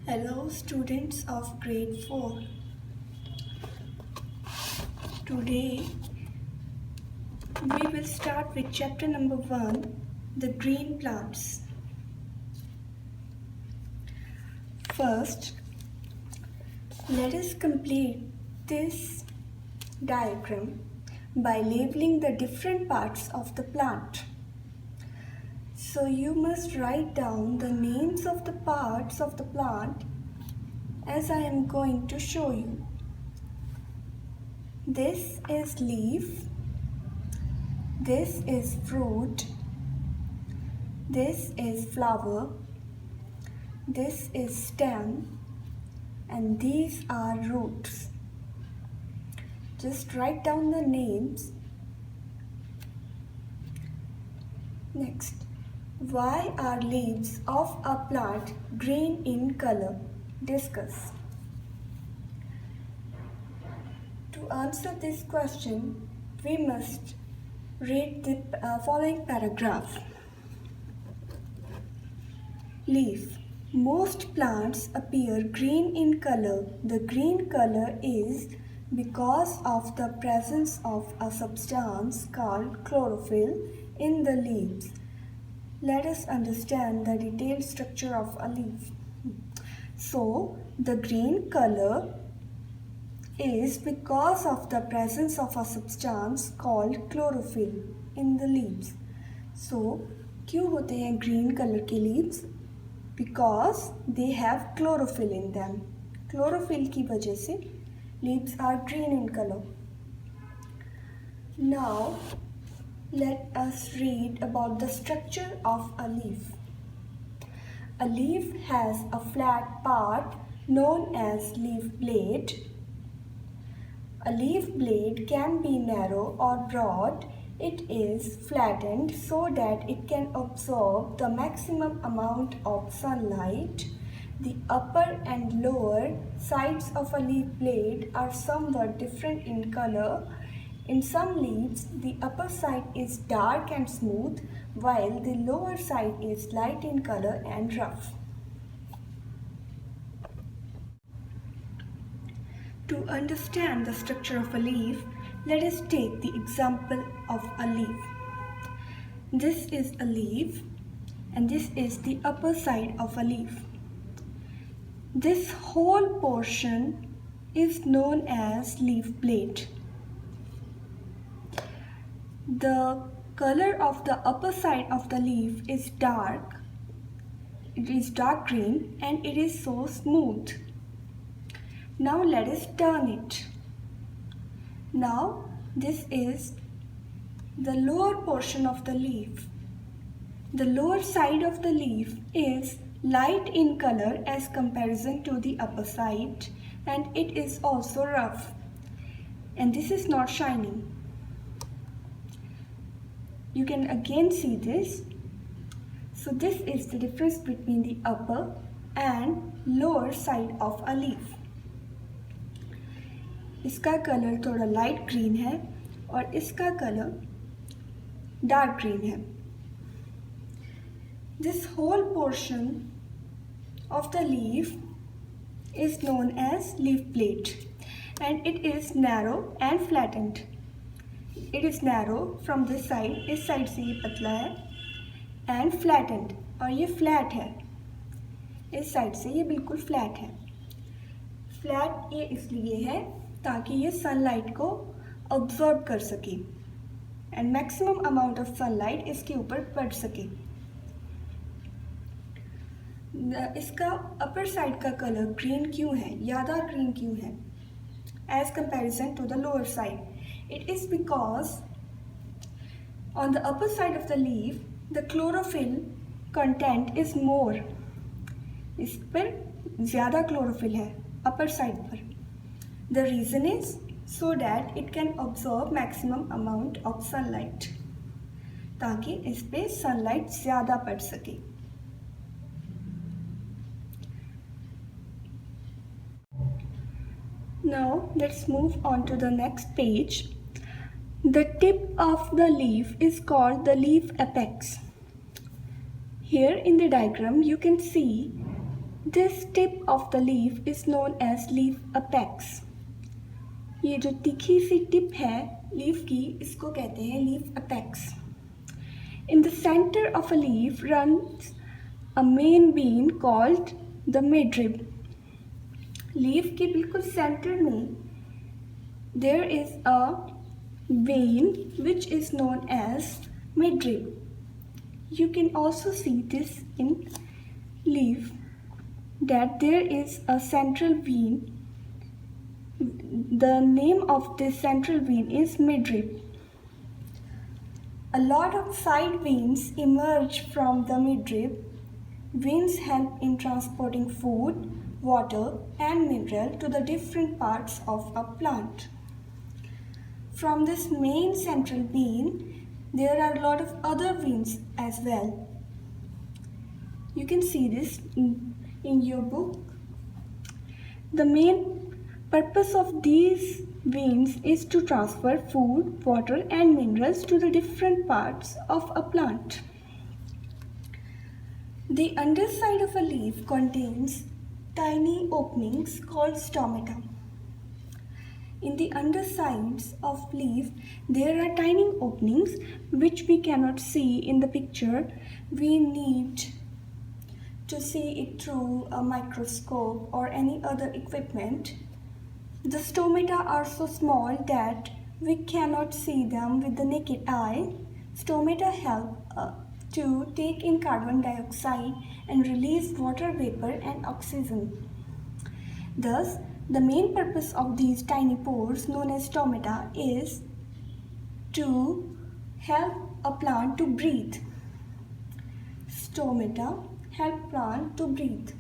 Hello students of grade 4. Today we will start with chapter number 1, the green plants. First, let us complete this diagram by labeling the different parts of the plant. So you must write down the names of the parts of the plant as I am going to show you. This is leaf, this is fruit, this is flower, this is stem, and these are roots. Just write down the names. Next, why are leaves of a plant green in color? Discuss. To answer this question, we must read the following paragraph. Leaf. Most plants appear green in color. The green color is because of the presence of a substance called chlorophyll in the leaves. Let us understand the detailed structure of a leaf. So, the green color is because of the presence of a substance called chlorophyll in the leaves. So, क्यों होते हैं green color के leaves? Because they have chlorophyll in them. Chlorophyll की वजह से leaves are green in color. Now, let us read about the structure of a leaf. A leaf has a flat part known as leaf blade. A leaf blade can be narrow or broad. It is flattened so that it can absorb the maximum amount of sunlight. The upper and lower sides of a leaf blade are somewhat different in color. In some leaves, the upper side is dark and smooth, while the lower side is light in color and rough. To understand the structure of a leaf, let us take the example of a leaf. This is a leaf and this is the upper side of a leaf. This whole portion is known as leaf blade. The color of the upper side of the leaf is dark. It is dark green and it is so smooth. Now let us turn it. Now this is the lower portion of the leaf. The lower side of the leaf is light in color as comparison to the upper side, and it is also rough. And this is not shining. You can again see this. So this is the difference between the upper and lower side of a leaf. इसका colour थोड़ा light green है और इसका colour dark green है. This whole portion of the leaf is known as leaf blade and it is narrow and flattened. It is narrow from this side, इस side से ये पतला है, and flattened, और ये flat है, इस साइड से ये बिल्कुल flat है. Flat ये इसलिए है ताकि ये sunlight को absorb कर सके and maximum amount of sunlight इसके ऊपर पड़ सके. इसका upper side का color green क्यों है, ज़्यादा green क्यों है as comparison to the lower side? It is because on the upper side of the leaf, the chlorophyll content is more. इस पर ज़्यादा chlorophyll है upper side पर. The reason is so that it can absorb maximum amount of sunlight, ताकि इस पे sunlight ज़्यादा पड़ सके. Now let's move on to the next page. The tip of the leaf is called the leaf apex. Here in the diagram you can see This tip of the leaf is known as leaf apex. ये जो तीखी सी tip है leaf की इसको कहते हैं leaf apex. In the center of a leaf runs a main vein called the midrib. Leaf के बिल्कुल सेंटर में there is a vein which is known as midrib. You can also see this in leaf that there is a central vein. The name of this central vein is midrib. A lot of side veins emerge from the midrib. Veins help in transporting food, water and mineral to the different parts of a plant. From this main central vein, there are a lot of other veins as well. You can see this in your book. The main purpose of these veins is to transfer food, water and minerals to the different parts of a plant. The underside of a leaf contains tiny openings called stomata. In the undersides of leaf, there are tiny openings which we cannot see in the picture. We need to see it through a microscope or any other equipment. The stomata are so small that we cannot see them with the naked eye. Stomata help to take in carbon dioxide and release water vapor and oxygen. Thus, the main purpose of these tiny pores known as stomata is to help a plant to breathe. Stomata help plant to breathe.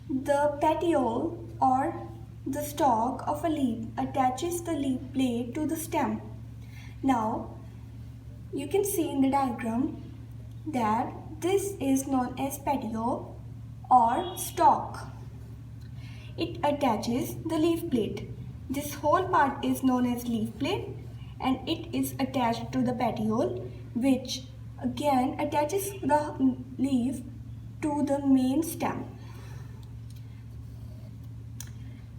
The petiole or the stalk of a leaf attaches the leaf blade to the stem. Now, you can see in the diagram that this is known as petiole or stalk. It attaches the leaf blade. This whole part is known as leaf blade and it is attached to the petiole, which again attaches the leaf to the main stem.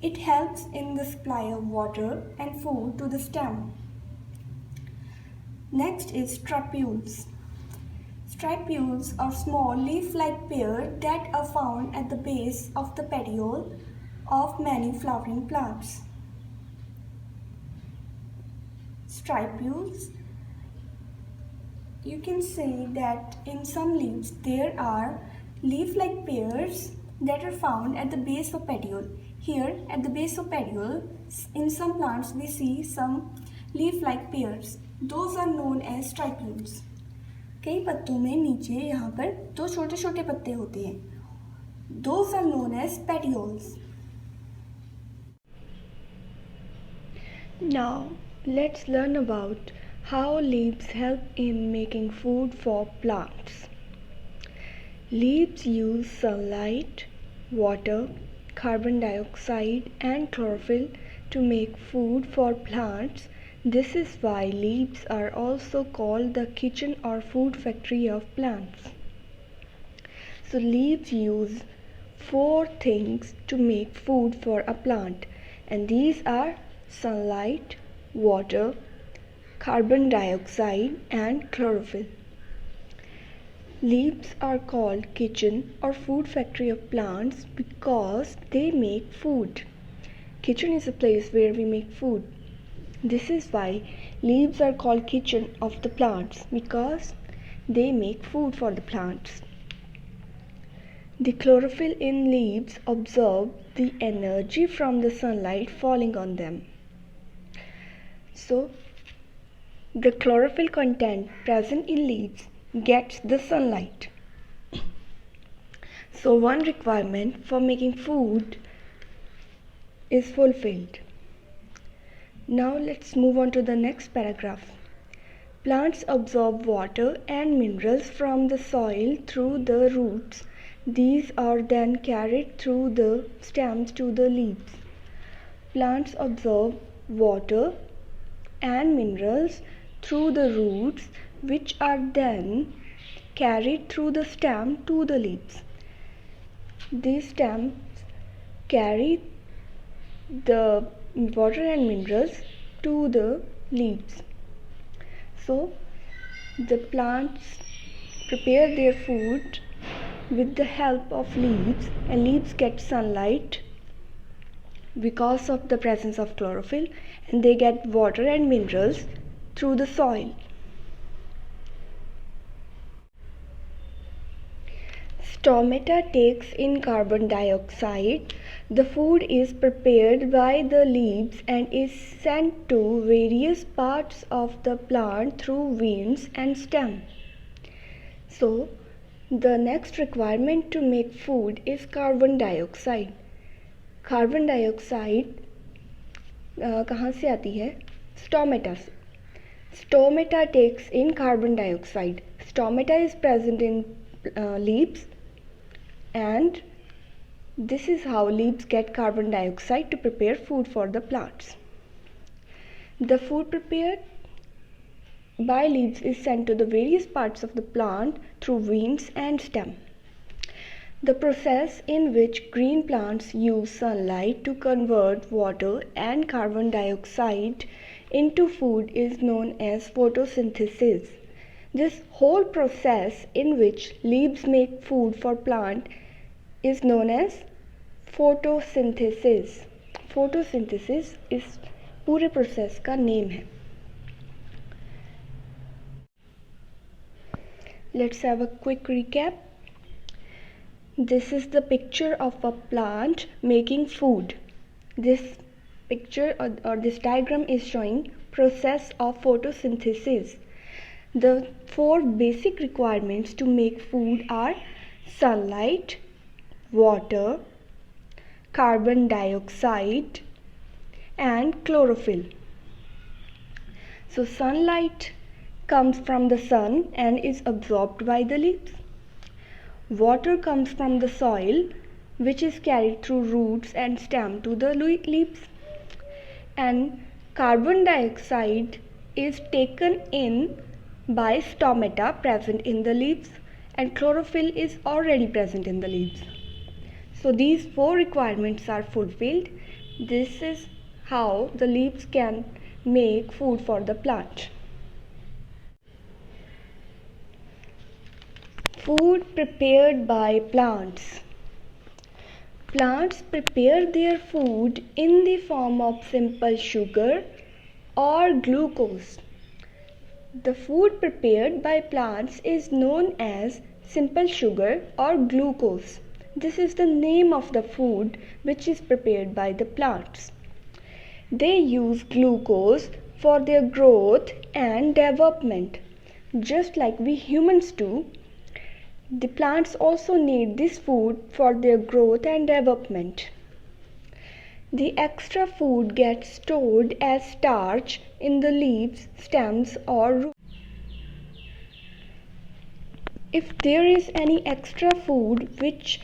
It helps in the supply of water and food to the stem. Next is stipules. Stipules are small leaf-like pears that are found at the base of the petiole of many flowering plants. Stipules, you can say that in some leaves there are leaf-like pears that are found at the base of petiole. Here at the base of petiole, in some plants we see some leaf-like pears. Those are known as stipules. कई पत्तों में नीचे यहाँ पर दो छोटे छोटे पत्ते होते हैं. Those are known as petioles. Now let's learn about how leaves help in making food for plants. Leaves use sunlight, water, carbon dioxide and chlorophyll to make food for plants. This is why leaves are also called the kitchen or food factory of plants. So leaves use 4 things to make food for a plant, and these are sunlight, water, carbon dioxide and chlorophyll. Leaves are called kitchen or food factory of plants because they make food. Kitchen is a place where we make food. This is why leaves are called kitchen of the plants because they make food for the plants. The chlorophyll in leaves absorb the energy from the sunlight falling on them. So, the chlorophyll content present in leaves gets the sunlight. So, one requirement for making food is fulfilled. Now, let's move on to the next paragraph. Plants absorb water and minerals from the soil through the roots. These are then carried through the stems to the leaves. Plants absorb water and minerals through the roots, which are then carried through the stem to the leaves. These stems carry the water and minerals to the leaves. So the plants prepare their food with the help of leaves, and leaves get sunlight because of the presence of chlorophyll, and they get water and minerals through the soil. Stomata takes in carbon dioxide. The food is prepared by the leaves and is sent to various parts of the plant through veins and stem. So, the next requirement to make food is carbon dioxide. Carbon dioxide कहाँ से आती है? Stomata से. Stomata takes in carbon dioxide. Stomata is present in leaves, and this is how leaves get carbon dioxide to prepare food for the plants. The food prepared by leaves is sent to the various parts of the plant through veins and stem. The process in which green plants use sunlight to convert water and carbon dioxide into food is known as photosynthesis. This whole process in which leaves make food for plant is known as photosynthesis. Photosynthesis इस पूरे process का name है. Let's have a quick recap. This is the picture of a plant making food. This picture or this diagram is showing process of photosynthesis. The 4 basic requirements to make food are sunlight, water, carbon dioxide, and chlorophyll. So sunlight comes from the sun and is absorbed by the leaves. Water comes from the soil, which is carried through roots and stem to the leaves. And carbon dioxide is taken in by stomata present in the leaves, and chlorophyll is already present in the leaves. So these 4 requirements are fulfilled. This is how the leaves can make food for the plant. Food prepared by plants. Plants prepare their food in the form of simple sugar or glucose. The food prepared by plants is known as simple sugar or glucose. This is the name of the food which is prepared by the plants. They use glucose for their growth and development. Just like we humans do, the plants also need this food for their growth and development. The extra food gets stored as starch in the leaves, stems, or roots. If there is any extra food which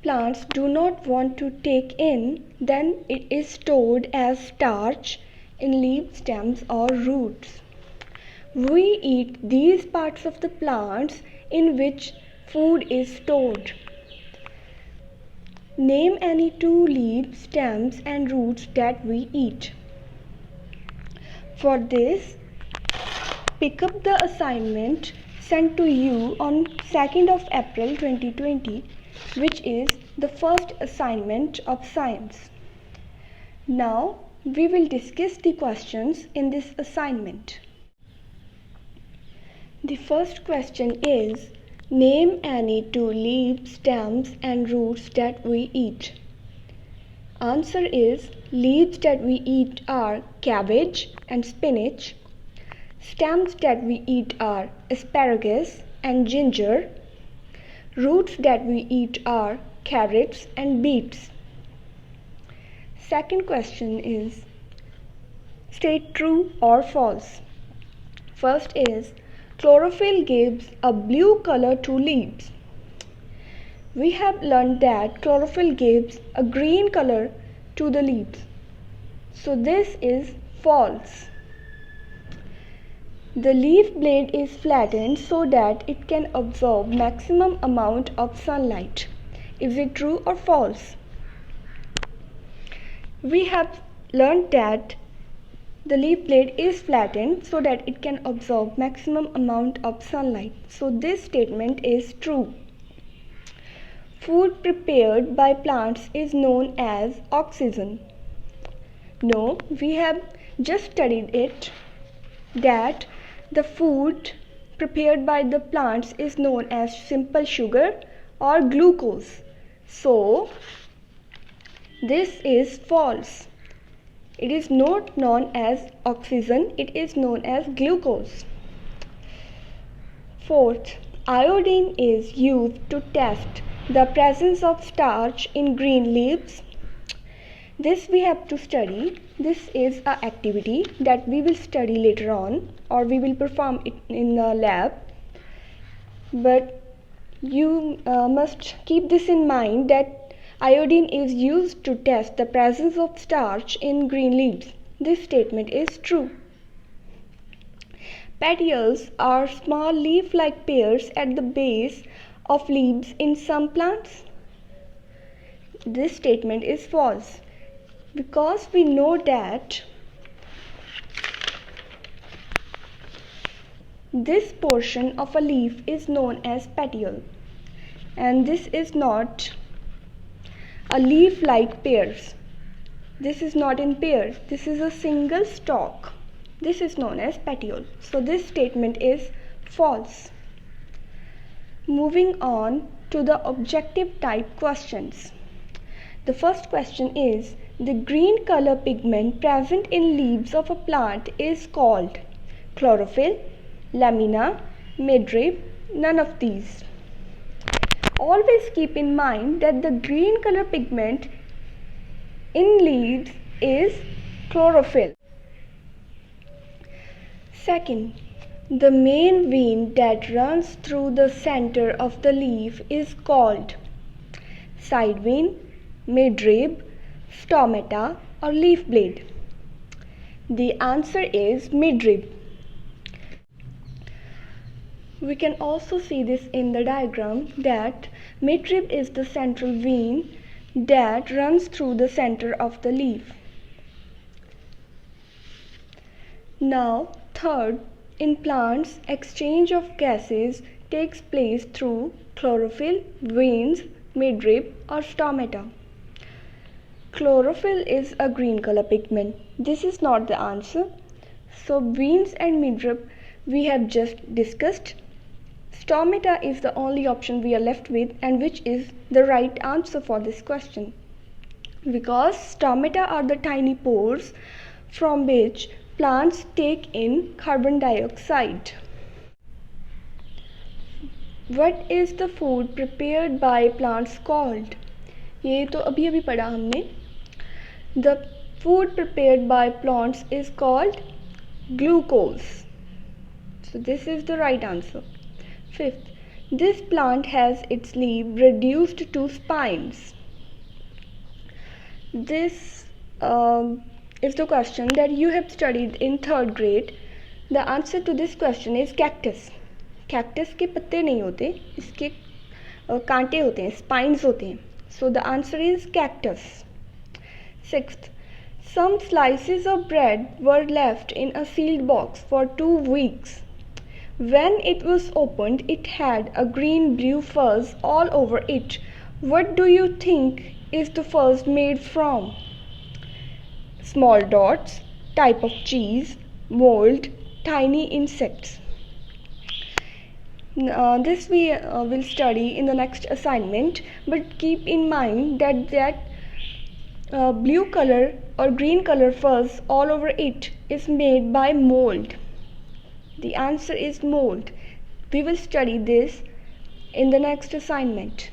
plants do not want to take in, then it is stored as starch in leaves, stems, or roots. We eat these parts of the plants in which food is stored. Name any 2 leaves, stems, and roots that we eat. For this, pick up the assignment sent to you on 2nd of April 2020, which is the first assignment of science. Now, we will discuss the questions in this assignment. The first question is, name any 2 leaves, stems, and roots that we eat. Answer is, leaves that we eat are cabbage and spinach. Stems that we eat are asparagus and ginger. Roots that we eat are carrots and beets. Second question is, state true or false. First is, chlorophyll gives a blue color to leaves. We have learned that chlorophyll gives a green color to the leaves. So this is false. The leaf blade is flattened so that it can absorb maximum amount of sunlight. Is it true or false? We have learned that the leaf blade is flattened so that it can absorb maximum amount of sunlight. So this statement is true. Food prepared by plants is known as oxygen. No, we have just studied it that the food prepared by the plants is known as simple sugar or glucose. So this is false. It is not known as oxygen, it is known as glucose. Fourth, iodine is used to test the presence of starch in green leaves. This we have to study. This is an activity that we will study later on, or we will perform it in the lab. But you must keep this in mind that iodine is used to test the presence of starch in green leaves. This statement is true. Petioles are small leaf-like pairs at the base of leaves in some plants. This statement is false, because we know that this portion of a leaf is known as petiole, and this is not a leaf-like pairs. This is not in pairs. This is a single stalk. This is known as petiole. So this statement is false. Moving on to the objective type questions. The first question is, the green color pigment present in leaves of a plant is called chlorophyll, lamina, midrib, none of these. Always keep in mind that the green color pigment in leaves is chlorophyll. Second, the main vein that runs through the center of the leaf is called side vein, midrib, stomata, or leaf blade. The answer is midrib. We can also see this in the diagram that midrib is the central vein that runs through the center of the leaf. Now, third, in plants, exchange of gases takes place through chlorophyll, veins, midrib, or stomata. Chlorophyll is a green color pigment. This is not the answer. So veins and midrib we have just discussed. Stomata is the only option we are left with, and which is the right answer for this question, because stomata are the tiny pores from which plants take in carbon dioxide. What is the food prepared by plants called? ये तो अभी अभी पढ़ा हमने. The food prepared by plants is called glucose. So this is the right answer. Fifth, this plant has its leaf reduced to spines. This is the question that you have studied in 3rd grade. The answer to this question is cactus. Cactus के पत्ते नहीं होते, इसके कांटे होते हैं, spines होते हैं. So the answer is cactus. Sixth, some slices of bread were left in a sealed box for 2 weeks. When it was opened, it had a green-blue fuzz all over it. What do you think is the fuzz made from? Small dots, type of cheese, mold, tiny insects. This we will study in the next assignment, but keep in mind that blue color or green color fuzz all over it is made by mold. The answer is mold. We will study this in the next assignment.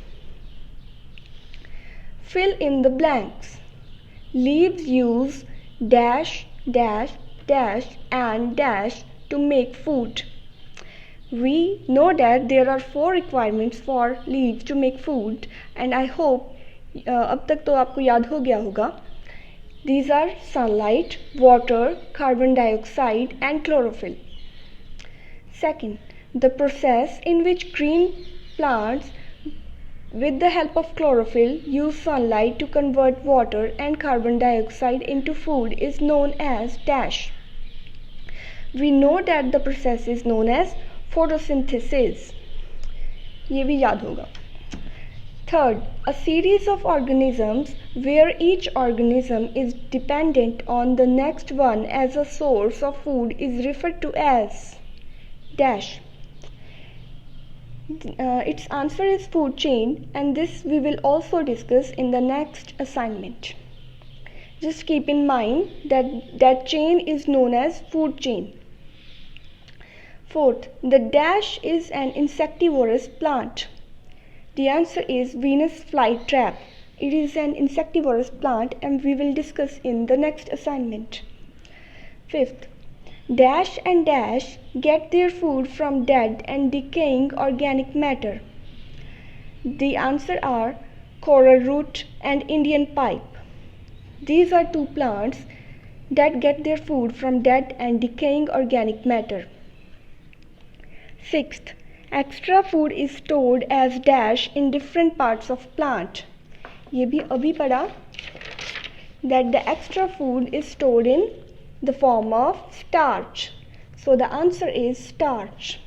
Fill in the blanks. Leaves use dash, dash, dash and dash to make food. We know that there are 4 requirements for leaves to make food, and I hope अब तक तो आपको याद हो गया होगा. These are sunlight, water, carbon dioxide and chlorophyll. Second, the process in which green plants with the help of chlorophyll, use sunlight to convert water and carbon dioxide into food is known as dash. We know that the process is known as photosynthesis. ये भी याद होगा. Third, a series of organisms where each organism is dependent on the next one as a source of food is referred to as dash. Its answer is food chain, and this we will also discuss in the next assignment. Just keep in mind that chain is known as food chain. Fourth, the dash is an insectivorous plant. The answer is Venus flytrap. It is an insectivorous plant, and we will discuss in the next assignment. Fifth, dash and dash get their food from dead and decaying organic matter. The answer are coral root and Indian pipe. These are two plants that get their food from dead and decaying organic matter. Sixth, extra food is stored as dash in different parts of plant. ये भी अभी पढ़ा that the extra food is stored in the form of starch. So the answer is starch.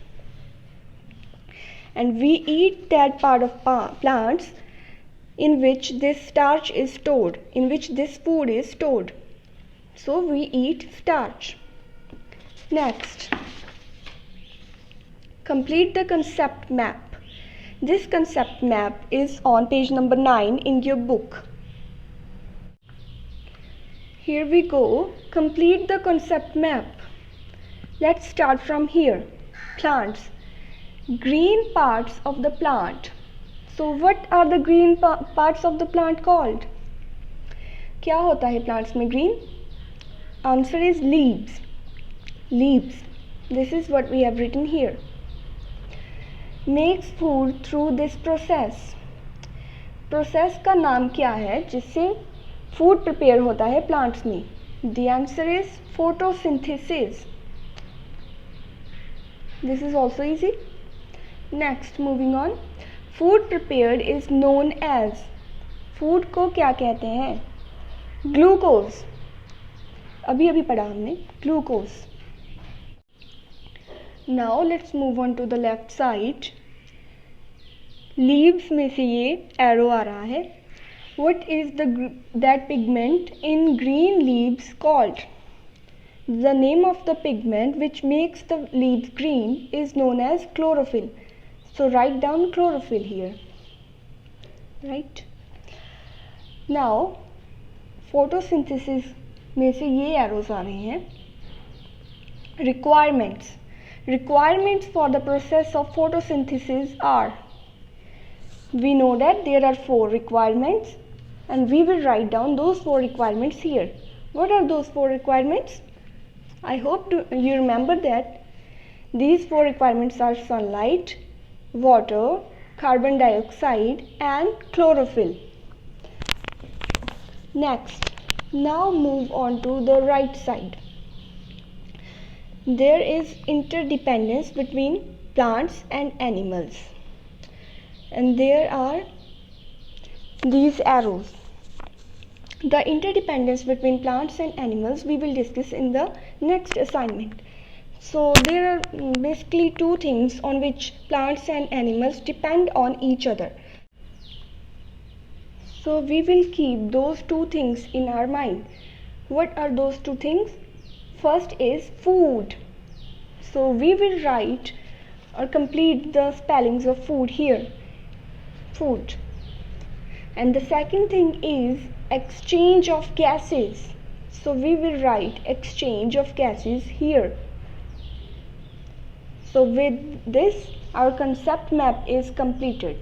And we eat that part of plants in which this starch is stored, in which this food is stored. So we eat starch. Next, complete the concept map. This concept map is on page number 9 in your book. Here we go. Complete the concept map. Let's start from here. Plants. Green parts of the plant. So what are the green parts of the plant called? क्या होता है plants में green? Answer is leaves. Leaves. This is what we have written here. Makes food through this process. Process का नाम क्या है जिससे food prepare होता है प्लांट्स में? The answer is photosynthesis. This is also easy. Next, moving on. Food prepared is known as. Food को क्या कहते हैं? ग्लूकोज. अभी अभी पढ़ा हमने glucose. Now let's move on to the left side. Leaves में से ये arrow आ रहा है. What is that pigment in green leaves called? The name of the pigment which makes the leaves green is known as chlorophyll. So write down chlorophyll here. Right? Now, photosynthesis में से ये arrows आ रहे हैं. Requirements. Requirements for the process of photosynthesis are. We know that there are 4 requirements, and we will write down those 4 requirements here. What are those 4 requirements? I hope you remember that these 4 requirements are sunlight, water, carbon dioxide, and chlorophyll. Next, now move on to the right side. There is interdependence between plants and animals. And there are these arrows. The interdependence between plants and animals we will discuss in the next assignment. So there are basically 2 things on which plants and animals depend on each other. So we will keep those 2 things in our mind. What are those 2 things? First is food. So we will write or complete the spellings of food here. Food. And the second thing is exchange of gases. So we will write exchange of gases here. So with this, our concept map is completed.